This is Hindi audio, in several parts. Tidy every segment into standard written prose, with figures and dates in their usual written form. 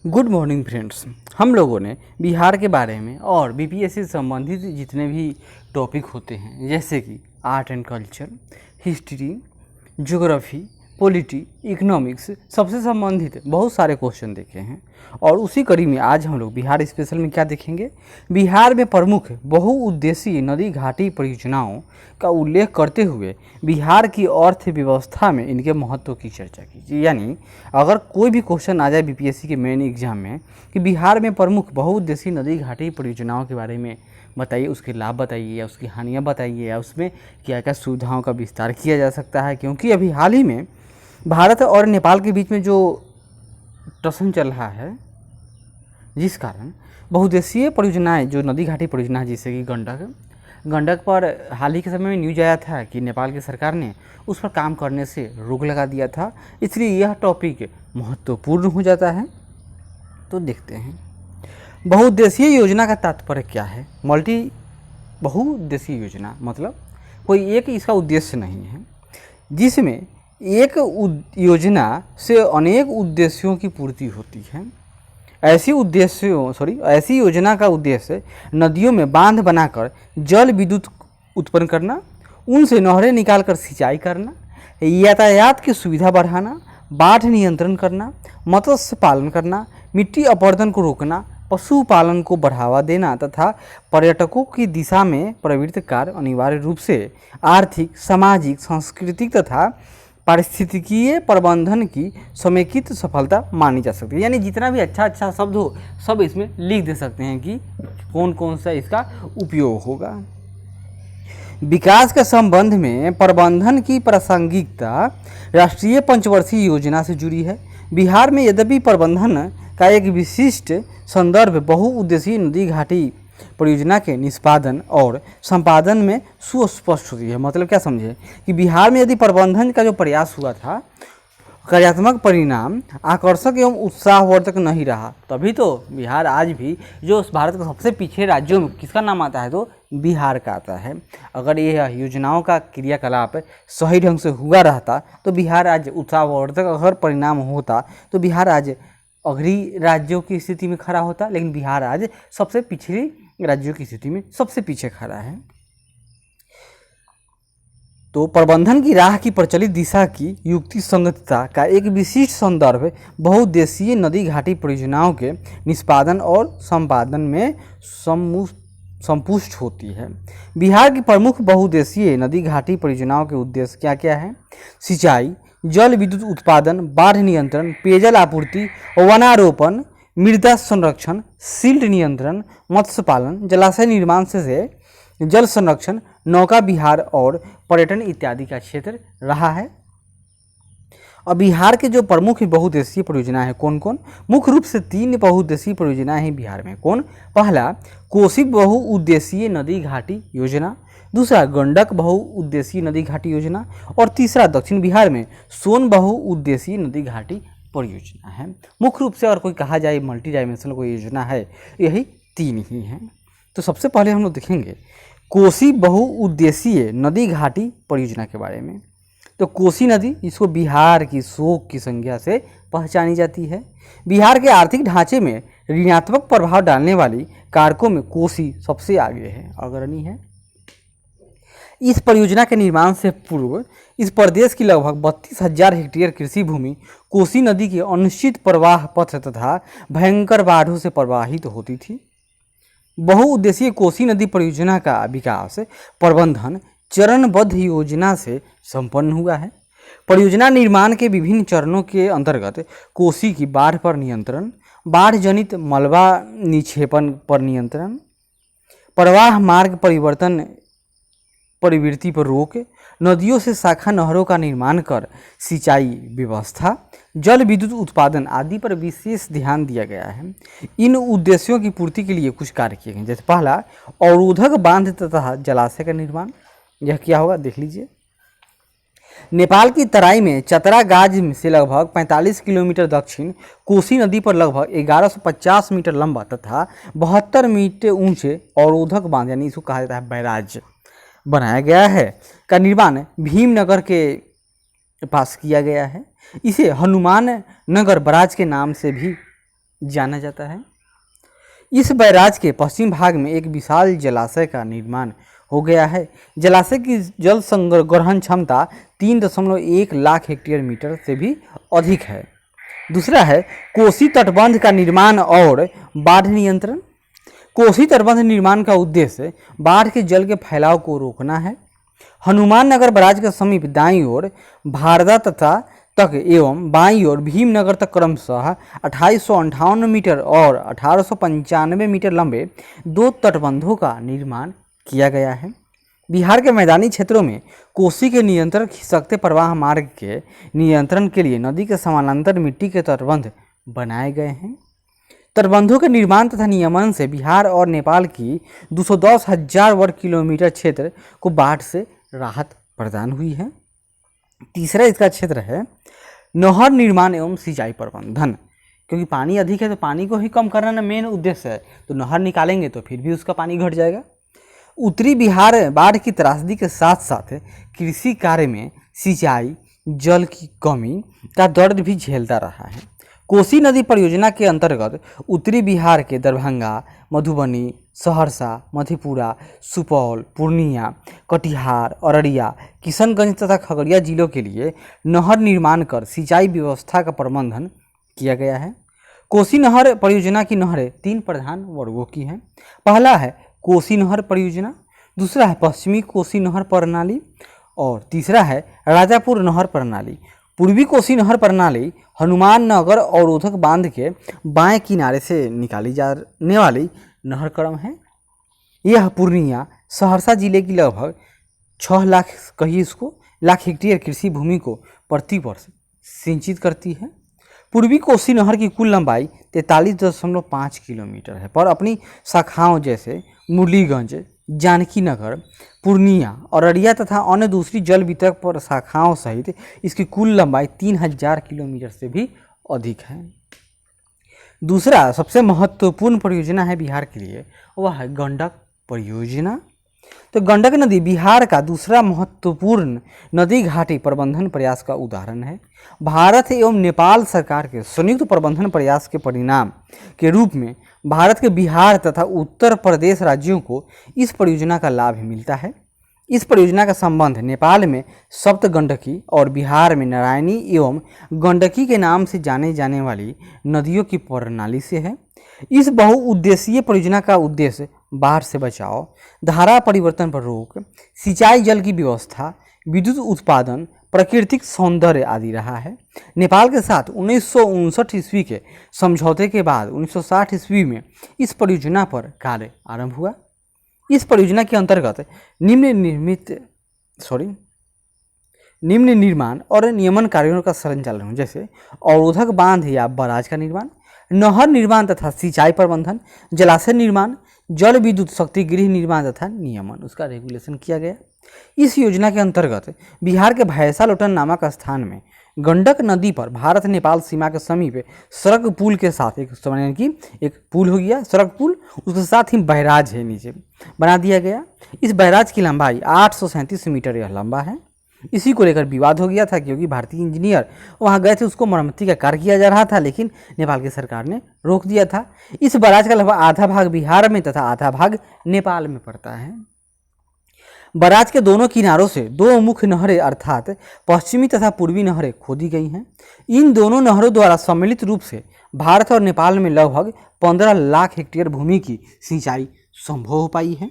Good morning friends. हम लोगों ने बिहार के बारे में और बीपीएससी से संबंधित जितने भी टॉपिक होते हैं जैसे कि art and culture, history, geography, polity, economics सबसे संबंधित बहुत सारे क्वेश्चन देखे हैं। और उसी कड़ी में आज हम लोग बिहार स्पेशल में क्या देखेंगे, बिहार में प्रमुख बहुउद्देशीय नदी घाटी परियोजनाओं का उल्लेख करते हुए बिहार की अर्थव्यवस्था में इनके महत्व की चर्चा कीजिए। यानी अगर कोई भी क्वेश्चन आ जाए बीपीएससी के मेन एग्जाम में कि बिहार में प्रमुख बहुउद्देशीय नदी घाटी परियोजनाओं के बारे में बताइए, उसके लाभ बताइए या उसकी हानियाँ बताइए या उसमें क्या क्या सुविधाओं का विस्तार किया जा सकता है, क्योंकि अभी हाल ही में भारत और नेपाल के बीच में जो टसन चल रहा है जिस कारण बहुउद्देशीय परियोजनाएं जो नदी घाटी परियोजना है जैसे कि गंडक पर हाल ही के समय में न्यूज आया था कि नेपाल की सरकार ने उस पर काम करने से रोक लगा दिया था, इसलिए यह टॉपिक महत्वपूर्ण हो जाता है। तो देखते हैं बहुउद्देशीय योजना का तात्पर्य क्या है। बहुउद्देशीय योजना मतलब कोई एक इसका उद्देश्य नहीं है, जिसमें एक योजना से अनेक उद्देश्यों की पूर्ति होती है। ऐसी योजना का उद्देश्य नदियों में बांध बनाकर जल विद्युत उत्पन्न करना, उनसे नहरें निकालकर सिंचाई करना, यातायात की सुविधा बढ़ाना, बाढ़ नियंत्रण करना, मत्स्य पालन करना, मिट्टी अपरदन को रोकना, पशुपालन को बढ़ावा देना तथा पर्यटकों की दिशा में प्रवृत्त कार्य अनिवार्य रूप से आर्थिक, सामाजिक, सांस्कृतिक तथा पारिस्थितिकीय प्रबंधन की समेकित सफलता मानी जा सकती है। यानी जितना भी अच्छा शब्द हो सब इसमें लिख दे सकते हैं कि कौन कौन सा इसका उपयोग होगा। विकास के संबंध में प्रबंधन की प्रासंगिकता राष्ट्रीय पंचवर्षीय योजना से जुड़ी है। बिहार में यद्यपि प्रबंधन का एक विशिष्ट संदर्भ बहुउद्देशीय नदी घाटी परियोजना के निष्पादन और संपादन में सुस्पष्ट होती है। मतलब क्या समझे कि बिहार में यदि प्रबंधन का जो प्रयास हुआ था कार्यात्मक परिणाम आकर्षक एवं उत्साहवर्धक नहीं रहा, तभी तो बिहार आज भी जो भारत के सबसे पीछे राज्यों में किसका नाम आता है तो बिहार का आता है। अगर ये योजनाओं का क्रियाकलाप सही ढंग से हुआ रहता तो बिहार आज उत्साहवर्धक अगर परिणाम होता तो बिहार आज अग्रणी राज्यों की स्थिति में खड़ा होता, लेकिन बिहार आज सबसे पिछड़ी राज्यों की स्थिति में सबसे पीछे खड़ा है। तो प्रबंधन की राह की प्रचलित दिशा की युक्ति संगतता का एक विशिष्ट संदर्भ बहुउद्देशीय नदी घाटी परियोजनाओं के निष्पादन और संपादन में संपुष्ट होती है। बिहार की प्रमुख बहुउद्देशीय नदी घाटी परियोजनाओं के उद्देश्य क्या क्या हैं? सिंचाई, जल विद्युत उत्पादन, बाढ़ नियंत्रण, पेयजल आपूर्ति, वनारोपण, मृदा संरक्षण, सिल्ट नियंत्रण, मत्स्य पालन, जलाशय निर्माण से जल संरक्षण, नौका विहार और पर्यटन इत्यादि का क्षेत्र रहा है। और बिहार के जो प्रमुख बहुउद्देशीय परियोजनाएं हैं कौन कौन? मुख्य रूप से 3 बहुउद्देशीय परियोजनाएं हैं बिहार में। कौन? पहला कोसी बहुउद्देशीय नदी घाटी योजना, दूसरा गंडक बहुउद्देशीय नदी घाटी योजना और तीसरा दक्षिण बिहार में सोन बहुउद्देशीय नदी घाटी परियोजना है। मुख्य रूप से अगर कोई कहा जाए मल्टी डायमेंशनल कोई योजना है यही 3 ही हैं। तो सबसे पहले हम लोग देखेंगे कोसी बहुउद्देशीय नदी घाटी परियोजना के बारे में। तो कोसी नदी इसको बिहार की शोक की संज्ञा से पहचानी जाती है। बिहार के आर्थिक ढांचे में ऋणात्मक प्रभाव डालने वाली कारकों में कोसी सबसे आगे है, अग्रणी है। इस परियोजना के निर्माण से पूर्व इस प्रदेश की लगभग 32,000 हेक्टेयर कृषि भूमि कोसी नदी के अनिश्चित प्रवाह पथ तथा भयंकर बाढ़ों से प्रवाहित होती थी। बहुउद्देशीय कोसी नदी परियोजना का विकास प्रबंधन चरणबद्ध योजना से संपन्न हुआ है। परियोजना निर्माण के विभिन्न चरणों के अंतर्गत कोसी की बाढ़ पर नियंत्रण, बाढ़ जनित मलबा निक्षेपण पर नियंत्रण, प्रवाह मार्ग प्रवृत्ति पर रोक, नदियों से शाखा नहरों का निर्माण कर सिंचाई व्यवस्था, जल विद्युत उत्पादन आदि पर विशेष ध्यान दिया गया है। इन उद्देश्यों की पूर्ति के लिए कुछ कार्य किए गए, जैसे पहला अवरोधक बांध तथा जलाशय का निर्माण। यह क्या होगा देख लीजिए। नेपाल की तराई में चतरा गाज से लगभग 45 किलोमीटर दक्षिण कोसी नदी पर लगभग 1150 मीटर लंबा तथा 72 मीटर ऊंचे अवरोधक बांध यानी इसको कहा जाता है बैराज बनाया गया है का निर्माण भीमनगर के पास किया गया है। इसे हनुमान नगर बराज के नाम से भी जाना जाता है। इस बैराज के पश्चिम भाग में एक विशाल जलाशय का निर्माण हो गया है। जलाशय की जल संग्रहण क्षमता 3.1 लाख हेक्टेयर मीटर से भी अधिक है। दूसरा है कोसी तटबंध का निर्माण और बाढ़ नियंत्रण। कोसी तटबंध निर्माण का उद्देश्य बाढ़ के जल के फैलाव को रोकना है। हनुमान नगर बैराज के समीप दाईं ओर भारदा तथा तक एवं बाईं ओर भीमनगर तक क्रमशः 2858 मीटर और 1895 मीटर लंबे 2 तटबंधों का निर्माण किया गया है। बिहार के मैदानी क्षेत्रों में कोसी के नियंत्रण खिसकते प्रवाह मार्ग के नियंत्रण के लिए नदी के समानांतर मिट्टी के तटबंध बनाए गए हैं। तटबंधों के निर्माण तथा नियमन से बिहार और नेपाल की 210,000 वर्ग किलोमीटर क्षेत्र को बाढ़ से राहत प्रदान हुई है। तीसरा इसका क्षेत्र है नहर निर्माण एवं सिंचाई प्रबंधन। क्योंकि पानी अधिक है तो पानी को ही कम करना ना मेन उद्देश्य है, तो नहर निकालेंगे तो फिर भी उसका पानी घट जाएगा। उत्तरी बिहार बाढ़ की त्रासदी के साथ साथ कृषि कार्य में सिंचाई जल की कमी का दर्द भी झेलता रहा है। कोसी नदी परियोजना के अंतर्गत उत्तरी बिहार के दरभंगा, मधुबनी, सहरसा, मधेपुरा, सुपौल, पूर्णिया, कटिहार, अररिया, किशनगंज तथा खगड़िया जिलों के लिए नहर निर्माण कर सिंचाई व्यवस्था का प्रबंधन किया गया है। कोसी नहर परियोजना की नहरें 3 प्रधान वर्गों की हैं। पहला है कोसी नहर परियोजना, दूसरा है पश्चिमी कोसी नहर प्रणाली और तीसरा है राजापुर नहर प्रणाली। पूर्वी कोसी नहर प्रणाली हनुमान नगर अवरोधक बांध के बाएं किनारे से निकाली जाने वाली नहर क्रम है। यह पूर्णिया सहरसा जिले की लगभग 6 लाख कहिए इसको लाख हेक्टेयर कृषि भूमि को प्रति वर्ष सिंचित करती है। पूर्वी कोसी नहर की कुल लंबाई 43.5 किलोमीटर है, पर अपनी शाखाओं जैसे मुरलीगंज, जानकी नगर, पूर्णिया, अररिया तथा अन्य दूसरी जल वितरक पर शाखाओं सहित इसकी कुल लंबाई 3000 किलोमीटर से भी अधिक है। दूसरा सबसे महत्वपूर्ण परियोजना है बिहार के लिए, वह है गंडक परियोजना। तो गंडक नदी बिहार का दूसरा महत्वपूर्ण नदी घाटी प्रबंधन प्रयास का उदाहरण है। भारत एवं नेपाल सरकार के संयुक्त प्रबंधन प्रयास के परिणाम के रूप में भारत के बिहार तथा उत्तर प्रदेश राज्यों को इस परियोजना का लाभ मिलता है। इस परियोजना का संबंध नेपाल में सप्त गंडकी और बिहार में नारायणी एवं गंडकी के नाम से जाने जाने वाली नदियों की प्रणाली से है। इस बहुउद्देशीय परियोजना का उद्देश्य बाढ़ से बचाव, धारा परिवर्तन पर रोक, सिंचाई जल की व्यवस्था, विद्युत उत्पादन, प्राकृतिक सौंदर्य आदि रहा है। नेपाल के साथ 1959 ईस्वी के समझौते के बाद 1960 ईस्वी में इस परियोजना पर कार्य आरंभ हुआ। इस परियोजना के अंतर्गत निम्न निर्माण और नियमन कार्यों का संचालन जैसे अवरोधक बांध या बराज का निर्माण, नहर निर्माण तथा सिंचाई प्रबंधन, जलाशय निर्माण, जल विद्युत शक्ति गृह निर्माण तथा नियमन उसका रेगुलेशन किया गया। इस योजना के अंतर्गत बिहार के भैंसालोटन नामक स्थान में गंडक नदी पर भारत नेपाल सीमा के समीप सड़क पुल के साथ एक पुल हो गया, सड़क पुल, उसके साथ ही बैराज है नीचे बना दिया गया। इस बैराज की लंबाई 837 मीटर यह लंबा है। इसी को लेकर विवाद हो गया था क्योंकि भारतीय इंजीनियर वहां गए थे, उसको मरम्मती का कार्य किया जा रहा था, लेकिन नेपाल की सरकार ने रोक दिया था। इस बैराज का लगभग आधा भाग बिहार में तथा आधा भाग नेपाल में पड़ता है। बैराज के दोनों किनारों से 2 मुख्य नहरें अर्थात पश्चिमी तथा पूर्वी नहरें खोदी गई हैं। इन दोनों नहरों द्वारा सम्मिलित रूप से भारत और नेपाल में लगभग 15 लाख हेक्टेयर भूमि की सिंचाई संभव हो पाई है।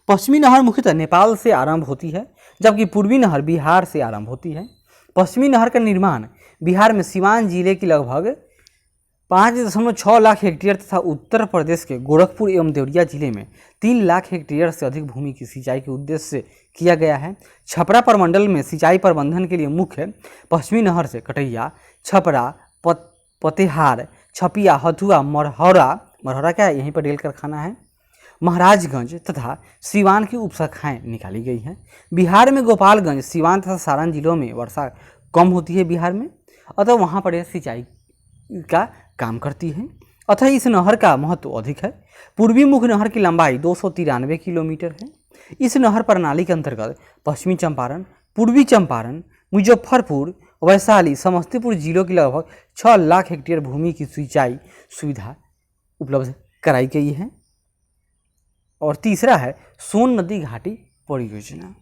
पश्चिमी नहर मुख्यतः नेपाल से आरंभ होती है, जबकि पूर्वी नहर बिहार से आरंभ होती है। पश्चिमी नहर का निर्माण बिहार में सिवान जिले की लगभग 5.6 लाख हेक्टेयर तथा उत्तर प्रदेश के गोरखपुर एवं देवरिया जिले में 3 लाख हेक्टेयर से अधिक भूमि की सिंचाई के उद्देश्य से किया गया है। छपरा प्रमंडल में सिंचाई प्रबंधन के लिए मुख्य पश्चिमी नहर से कटैया, छपरा, पतेहार, छपिया, हथुआ, मरहरा क्या है, यहीं पर रेल कारखाना है, महाराजगंज तथा सिवान की उपशाखाएँ निकाली गई हैं। बिहार में गोपालगंज, सिवान तथा सारण जिलों में वर्षा कम होती है बिहार में, अतः वहाँ पर यह सिंचाई का काम करती है, अतः इस नहर का महत्व अधिक है। पूर्वी मुख्य नहर की लंबाई 293 किलोमीटर है। इस नहर प्रणाली के अंतर्गत पश्चिमी चंपारण, पूर्वी चंपारण, मुजफ्फरपुर, वैशाली, समस्तीपुर जिलों की लगभग 6 लाख हेक्टेयर भूमि की सिंचाई सुविधा उपलब्ध कराई गई है। और तीसरा है सोन नदी घाटी परियोजना।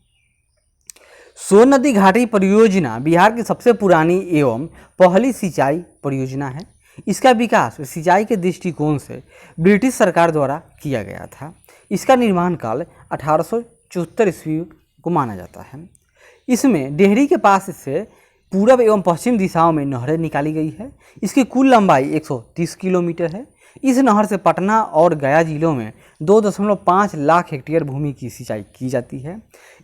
सोन नदी घाटी परियोजना बिहार की सबसे पुरानी एवं पहली सिंचाई परियोजना है। इसका विकास सिंचाई के दृष्टिकोण से ब्रिटिश सरकार द्वारा किया गया था। इसका निर्माण काल 1874 ईस्वी को माना जाता है। इसमें डेहरी के पास से पूर्व एवं पश्चिम दिशाओं में नहरें निकाली गई है। इसकी कुल लंबाई 130 किलोमीटर है। इस नहर से पटना और गया जिलों में 2.5 लाख हेक्टेयर भूमि की सिंचाई की जाती है।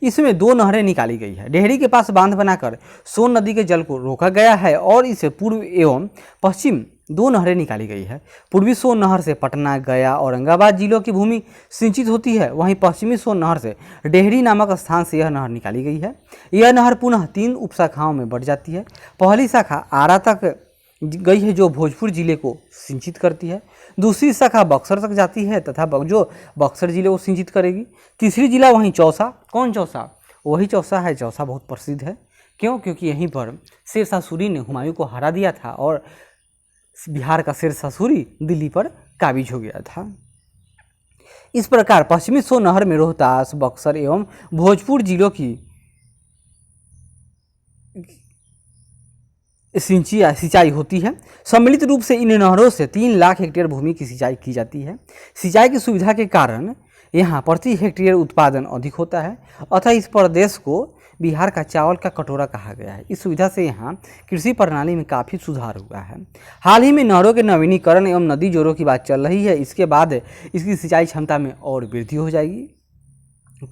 इसमें 2 नहरें निकाली गई है। डेहरी के पास बांध बनाकर सोन नदी के जल को रोका गया है और इसे पूर्व एवं पश्चिम 2 नहरें निकाली गई है। पूर्वी सोन नहर से पटना, गया, औरंगाबाद जिलों की भूमि सिंचित होती है। वहीं पश्चिमी सोन नहर से डेहरी नामक स्थान से यह नहर निकाली गई है। यह नहर पुनः 3 उपशाखाओं में बढ़ जाती है। पहली शाखा आरा तक गई है जो भोजपुर जिले को सिंचित करती है। दूसरी शाखा बक्सर तक जाती है तथा जो बक्सर जिले को सिंचित करेगी। तीसरी जिला वहीं चौसा। कौन चौसा? वही चौसा है। चौसा बहुत प्रसिद्ध है। क्यों? क्योंकि यहीं पर शेरशाह सूरी ने हुमायूं को हरा दिया था और बिहार का शेरशाह सूरी दिल्ली पर काबिज हो गया था। इस प्रकार पश्चिमी सोन नहर में रोहतास, बक्सर एवं भोजपुर जिलों की सिंचाई होती है। सम्मिलित रूप से इन नहरों से 3 लाख हेक्टेयर भूमि की सिंचाई की जाती है। सिंचाई की सुविधा के कारण यहाँ प्रति हेक्टेयर उत्पादन अधिक होता है। अतः इस प्रदेश को बिहार का चावल का कटोरा कहा गया है। इस सुविधा से यहाँ कृषि प्रणाली में काफ़ी सुधार हुआ है। हाल ही में नहरों के नवीनीकरण एवं नदी जोड़ों की बात चल रही है। इसके बाद इसकी सिंचाई क्षमता में और वृद्धि हो जाएगी।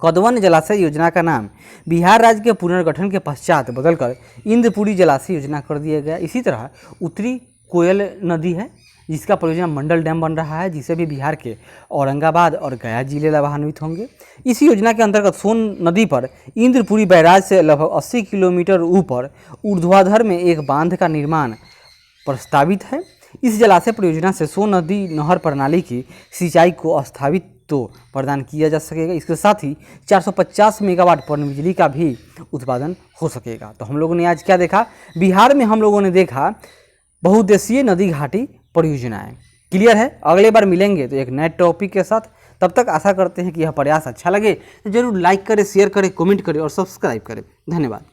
कदवन जलाशय योजना का नाम बिहार राज्य के पुनर्गठन के पश्चात बदलकर इंद्रपुरी जलाशय योजना कर दिया गया। इसी तरह उत्तरी कोयल नदी है जिसका परियोजना मंडल डैम बन रहा है, जिसे भी बिहार के औरंगाबाद और गया जिले लाभान्वित होंगे। इस योजना के अंतर्गत सोन नदी पर इंद्रपुरी बैराज से लगभग 80 किलोमीटर ऊपर ऊर्ध्वाधर में एक बांध का निर्माण प्रस्तावित है। इस जलाशय परियोजना से सोन नदी नहर प्रणाली की सिंचाई को स्थापित तो प्रदान किया जा सकेगा। इसके साथ ही 450 मेगावाट पनबिजली का भी उत्पादन हो सकेगा। तो हम लोगों ने आज क्या देखा? बिहार में हम लोगों ने देखा बहुउद्देशीय नदी घाटी परियोजनाएं। क्लियर है? अगले बार मिलेंगे तो एक नए टॉपिक के साथ। तब तक आशा करते हैं कि यह प्रयास अच्छा लगे तो जरूर लाइक करें, शेयर करें, कमेंट करें और सब्सक्राइब करें। धन्यवाद।